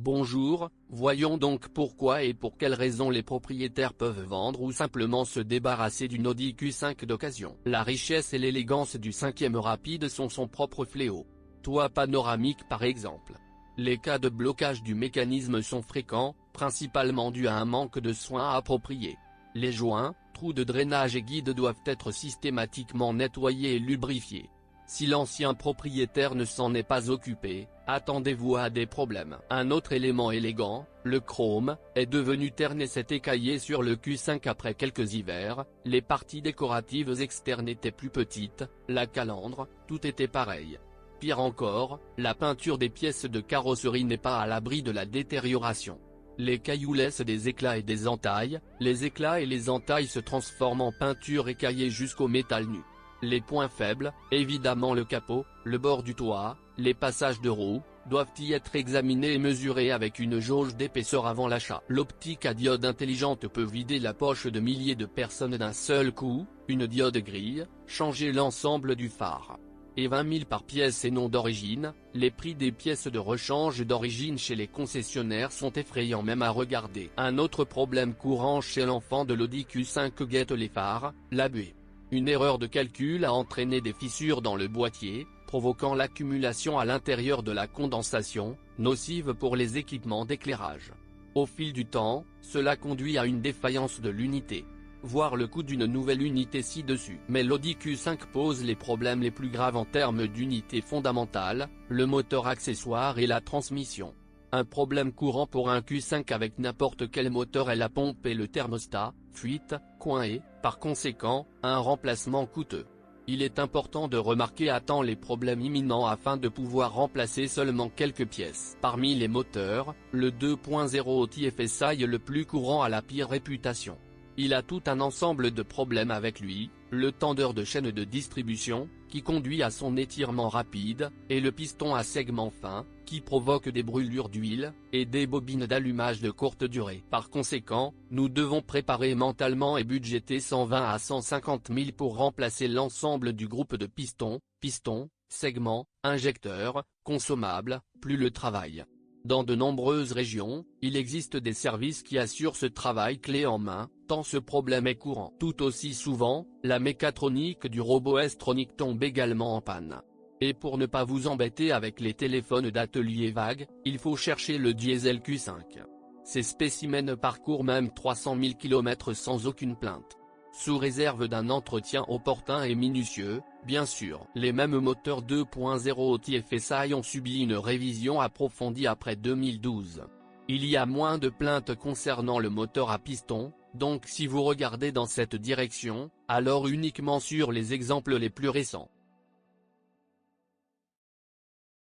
Bonjour, voyons donc pourquoi et pour quelles raisons les propriétaires peuvent vendre ou simplement se débarrasser d'une Audi Q5 d'occasion. La richesse et l'élégance du 5e rapide sont son propre fléau. Toit panoramique par exemple. Les cas de blocage du mécanisme sont fréquents, principalement dus à un manque de soins appropriés. Les joints, trous de drainage et guides doivent être systématiquement nettoyés et lubrifiés. Si l'ancien propriétaire ne s'en est pas occupé, attendez-vous à des problèmes. Un autre élément élégant, le chrome, est devenu terne et s'est écaillé sur le Q5 après quelques hivers. Les parties décoratives externes étaient plus petites, la calandre, tout était pareil. Pire encore, la peinture des pièces de carrosserie n'est pas à l'abri de la détérioration. Les cailloux laissent des éclats et des entailles, les éclats et les entailles se transforment en peinture écaillée jusqu'au métal nu. Les points faibles, évidemment le capot, le bord du toit, les passages de roues, doivent y être examinés et mesurés avec une jauge d'épaisseur avant l'achat. L'optique à diode intelligente peut vider la poche de milliers de personnes d'un seul coup, une diode grille, changer l'ensemble du phare. Et 20 000 par pièce et non d'origine, les prix des pièces de rechange d'origine chez les concessionnaires sont effrayants même à regarder. Un autre problème courant chez l'enfant de l'Audi Q5 guette les phares, la buée. Une erreur de calcul a entraîné des fissures dans le boîtier, provoquant l'accumulation à l'intérieur de la condensation, nocive pour les équipements d'éclairage. Au fil du temps, cela conduit à une défaillance de l'unité. Voir le coût d'une nouvelle unité ci-dessus. Mais l'Audi Q5 pose les problèmes les plus graves en termes d'unité fondamentale, le moteur accessoire et la transmission. Un problème courant pour un Q5 avec n'importe quel moteur est la pompe et le thermostat, fuite, coin et, par conséquent, un remplacement coûteux. Il est important de remarquer à temps les problèmes imminents afin de pouvoir remplacer seulement quelques pièces. Parmi les moteurs, le 2.0 TFSI est le plus courant à la pire réputation. Il a tout un ensemble de problèmes avec lui, le tendeur de chaîne de distribution, qui conduit à son étirement rapide, et le piston à segment fin, qui provoque des brûlures d'huile, et des bobines d'allumage de courte durée. Par conséquent, nous devons préparer mentalement et budgéter 120 à 150 000 pour remplacer l'ensemble du groupe de pistons, segments, injecteurs, consommables, plus le travail. Dans de nombreuses régions, il existe des services qui assurent ce travail clé en main, tant ce problème est courant. Tout aussi souvent, la mécatronique du robot S-Tronic tombe également en panne. Et pour ne pas vous embêter avec les téléphones d'atelier vagues, il faut chercher le diesel Q5. Ces spécimens parcourent même 300 000 km sans aucune plainte. Sous réserve d'un entretien opportun et minutieux, bien sûr. Les mêmes moteurs 2.0 TFSI ont subi une révision approfondie après 2012. Il y a moins de plaintes concernant le moteur à piston, donc si vous regardez dans cette direction, alors uniquement sur les exemples les plus récents.